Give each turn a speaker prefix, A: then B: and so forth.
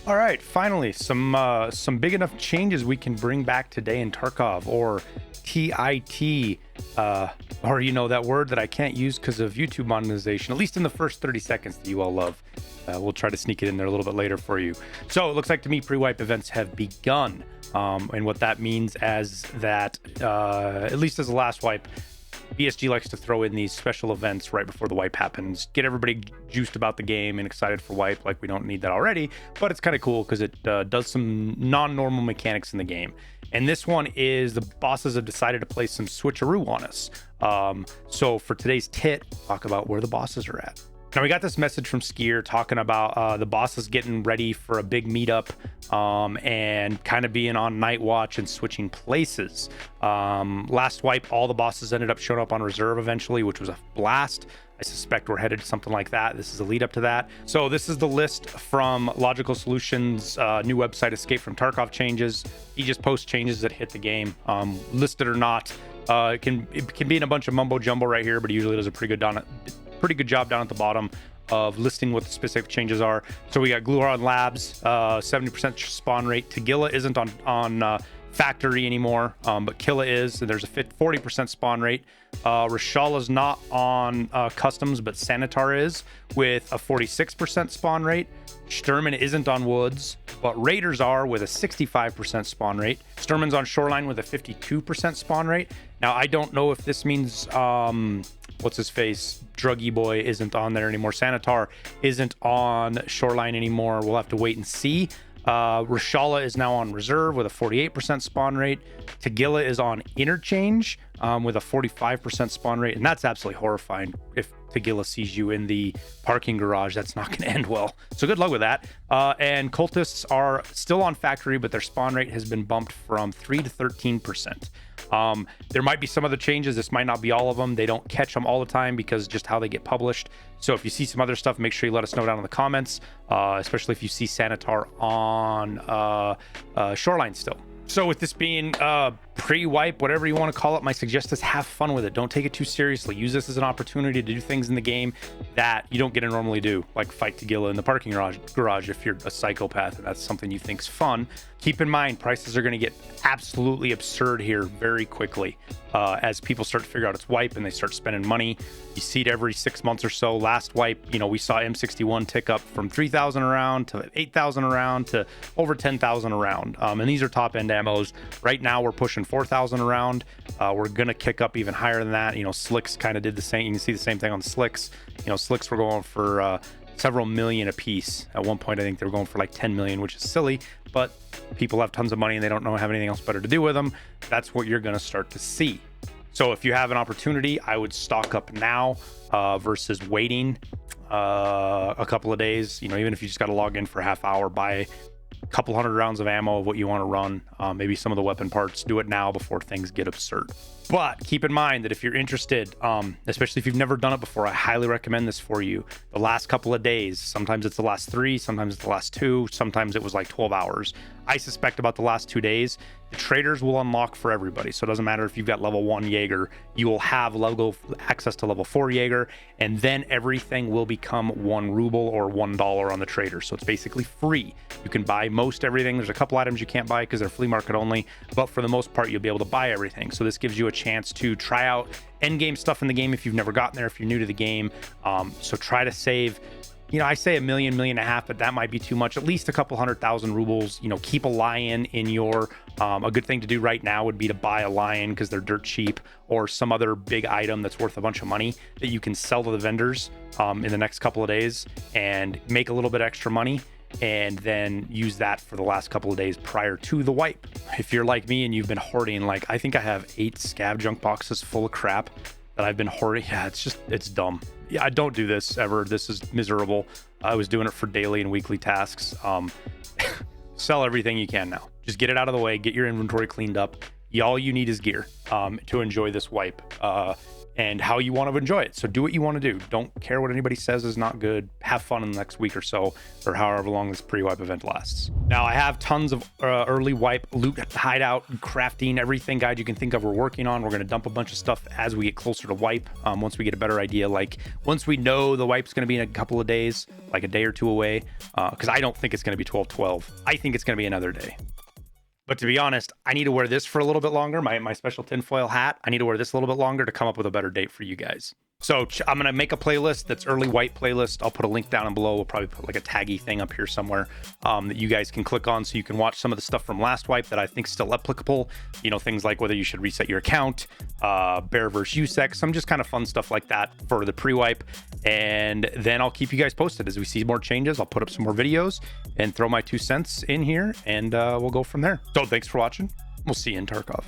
A: All right, finally, some big enough changes we can bring back today in Tarkov, or TIT, or that word that I can't use because of YouTube monetization, at least in the first 30 seconds that you all love. We'll try to sneak it in there a little bit later for you. So it looks like to me pre-wipe events have begun, and what that means as that, at least as the last wipe, BSG likes to throw in these special events right before the wipe happens, get everybody juiced about the game and excited for wipe, like we don't need that already, but it's kind of cool because it does some non-normal mechanics in the game. And this one is the bosses have decided to play some switcheroo on us. So for today's tit, talk about where the bosses are at. Now, we got this message from Skier talking about the bosses getting ready for a big meetup and kind of being on night watch and switching places. Last wipe, all the bosses ended up showing up on reserve eventually, which was a blast. I suspect we're headed to something like that. This is a lead up to that. So this is the list from Logical Solutions' new website, Escape from Tarkov changes. He just posts changes that hit the game, listed or not. It can be in a bunch of mumbo jumbo right here, but he usually does a pretty good job down at the bottom of listing what the specific changes are. So we got Glukhar on labs, 70% spawn rate. Tagilla isn't on factory anymore, but Killa is. So there's a 40% spawn rate. Rashala's not on customs, but Sanitar is, with a 46% spawn rate. Sturman isn't on woods, but Raiders are, with a 65% spawn rate. Sturman's on shoreline with a 52% spawn rate. Now, I don't know if this means what's his face, Druggy Boy, isn't on there anymore. Sanitar isn't on shoreline anymore. We'll have to wait and see. Rashala is now on reserve with a 48% spawn rate. Tagilla is on interchange with a 45% spawn rate, and that's absolutely horrifying. If Tagilla sees you in the parking garage, that's not going to end well. So good luck with that. And cultists are still on factory, but their spawn rate has been bumped from 3 to 13%. There might be some other changes. This might not be all of them. They don't catch them all the time because just how they get published. So if you see some other stuff, make sure you let us know down in the comments, especially if you see Sanitar on shoreline still. So with this being pre-wipe, whatever you want to call it, my suggestion is have fun with it. Don't take it too seriously. Use this as an opportunity to do things in the game that you don't get to normally do, like fight Tagilla in the parking garage if you're a psychopath and that's something you think's fun. Keep in mind, prices are going to get absolutely absurd here very quickly as people start to figure out it's wipe and they start spending money. You see it every 6 months or so. Last wipe, we saw M61 tick up from 3,000 a round to 8,000 a round to over 10,000 a round. And these are top end ammos. Right now we're pushing 4,000 a round. We're going to kick up even higher than that. Slicks kind of did the same. You can see the same thing on the Slicks. Slicks were going for several million a piece. At one point, I think they were going for like 10 million, which is silly, but people have tons of money and they don't have anything else better to do with them. That's what you're going to start to see. So if you have an opportunity, I would stock up now versus waiting a couple of days. Even if you just got to log in for a half hour, buy a couple hundred rounds of ammo of what you want to run, maybe some of the weapon parts. Do it now before things get absurd. But keep in mind that if you're interested, especially if you've never done it before, I highly recommend this for you. The last couple of days, sometimes it's the last 3, sometimes it's the last 2, sometimes it was like 12 hours. I suspect about the last 2 days, the traders will unlock for everybody. So it doesn't matter if you've got level 1 Jaeger, you will have access to level 4 Jaeger, and then everything will become 1 ruble or $1 on the trader. So it's basically free. You can buy most everything. There's a couple items you can't buy because they're flea market only, but for the most part, you'll be able to buy everything. So this gives you a chance to try out end game stuff in the game if you've never gotten there, if you're new to the game. So try to save, I say $1 million, $1.5 million, but that might be too much. At least a couple 100,000 rubles. Keep a lion in your, a good thing to do right now would be to buy a lion because they're dirt cheap, or some other big item that's worth a bunch of money that you can sell to the vendors in the next couple of days and make a little bit extra money, and then use that for the last couple of days prior to the wipe. If you're like me and you've been hoarding, I think I have 8 scav junk boxes full of crap that I've been hoarding. Yeah, it's dumb. Yeah, I don't do this ever. This is miserable. I was doing it for daily and weekly tasks. Sell everything you can now. Just get it out of the way, get your inventory cleaned up. All you need is gear to enjoy this wipe. and how you want to enjoy it. So do what you want to do. Don't care what anybody says is not good. Have fun in the next week or so, or however long this pre-wipe event lasts. Now, I have tons of early wipe, loot, hideout, crafting, everything guide you can think of we're working on. We're going to dump a bunch of stuff as we get closer to wipe. Once we get a better idea, like once we know the wipe's going to be in a couple of days, like a day or two away, because I don't think it's going to be 12/12. I think it's going to be another day. But to be honest, I need to wear this for a little bit longer. My special tinfoil hat, I need to wear this a little bit longer to come up with a better date for you guys. So I'm going to make a playlist that's early wipe playlist. I'll put a link down below. We'll probably put like a taggy thing up here somewhere that you guys can click on so you can watch some of the stuff from last wipe that I think is still applicable. You know, things like whether you should reset your account, bear versus USEC, some just kind of fun stuff like that for the pre-wipe. And then I'll keep you guys posted as we see more changes. I'll put up some more videos and throw my 2 cents in here, and we'll go from there. So thanks for watching. We'll see you in Tarkov.